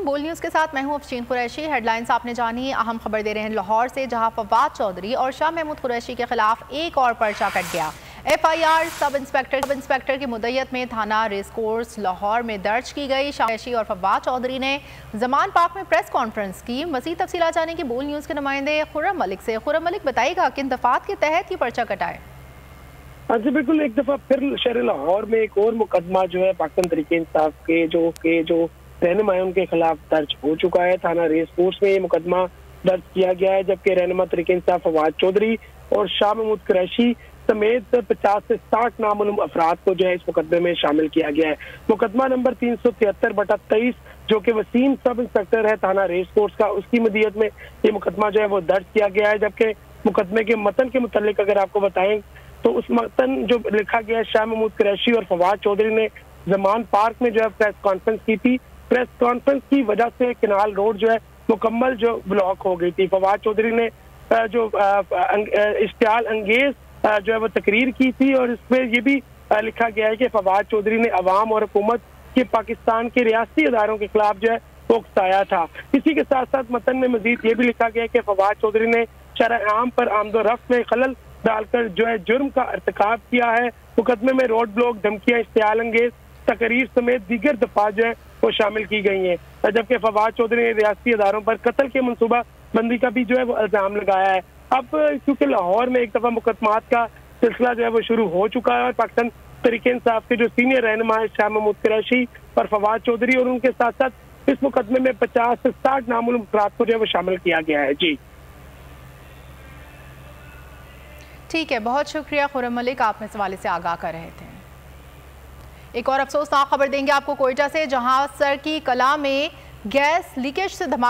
अलैकुम। बोल न्यूज़ के साथ मैं हूं अफशीन कुरैशी। हेडलाइंस आपने जानी, अहम खबर दे रहे हैं लाहौर से, जहां फवाद चौधरी और शाह महमूद कुरैशी के खिलाफ एक और पर्चा कट गया। FIR सब इंस्पेक्टर की मुद्दत में थाना रेस कोर्स लाहौर में दर्ज की गई। शाह कुरैशी और फवाद चौधरी ने जमान पार्क में प्रेस कॉन्फ्रेंस की। मज़ीद तफसीलात जाने की बोल न्यूज़ के नुमाइंदे खुर्रम मलिक से। खुर्रम मलिक, बताइएगा किन दफात के तहत ये पर्चा कटाए? जी बिल्कुल, एक दफा फिर शहर लाहौर में एक और मुकदमा जो है पाकिस्तान तहरीक इंसाफ के जो रहनुमा है उनके खिलाफ दर्ज हो चुका है। थाना रेस कोर्स में ये मुकदमा दर्ज किया गया है, जबकि रहनुमा तहरीक इंसाफ फवाद चौधरी और शाह महमूद कुरैशी समेत 50 से 60 नामालूम अफराद को जो है इस मुकदमे में शामिल किया गया है। मुकदमा नंबर 373/23 जो कि वसीम सब इंस्पेक्टर है थाना रेस कोर्स का, उसकी मदीयत में ये मुकदमा जो है वो दर्ज किया गया है। जबकि मुकदमे के मतन के मुतालिक अगर आपको बताएं तो उस मतन जो लिखा गया है, शाह महमूद कुरैशी और फवाद चौधरी ने जमान पार्क में जो है प्रेस कॉन्फ्रेंस की थी। प्रेस कॉन्फ्रेंस की वजह से किनाल रोड जो है मुकम्मल जो ब्लॉक हो गई थी। फवाद चौधरी ने जो इश्तियाल अंगेज जो है वो तकरीर की थी और इसमें ये भी लिखा गया है कि फवाद चौधरी ने अवाम और हुकूमत के पाकिस्तान के रियासती इदारों के खिलाफ जो है वो उकसाया था। इसी के साथ साथ मतन में मजीद ये भी लिखा गया है कि फवाद चौधरी ने शरअ आम पर आमदोरफ्त में खलल डालकर जो है जुर्म का अर्तकाब किया है। मुकदमे में रोड ब्लॉक, धमकियां, इश्तियाल अंगेज तकरीर समेत दीगर दफा जो है वो शामिल की गई हैं। जबकि फवाद चौधरी ने रियासती इदारों पर कत्ल के मनसूबा बंदी का भी जो है वो इल्जाम लगाया है। अब क्योंकि लाहौर में एक दफा मुकदमात का सिलसिला जो है वो शुरू हो चुका है और पाकिस्तान तहरीक इंसाफ के जो सीनियर रहनुमा है शाह महमूद कुरैशी और फवाद चौधरी और उनके साथ साथ इस मुकदमे में 50 से 60 नामालूम अफराद को जो है वो शामिल किया गया है। जी ठीक है, बहुत शुक्रिया खुर्रम मलिक, आप इस हवाले से आगाह कर रहे थे। एक और अफसोसनाक खबर देंगे आपको कोयटा से, जहां सर की कला में गैस लीकेज से धमाका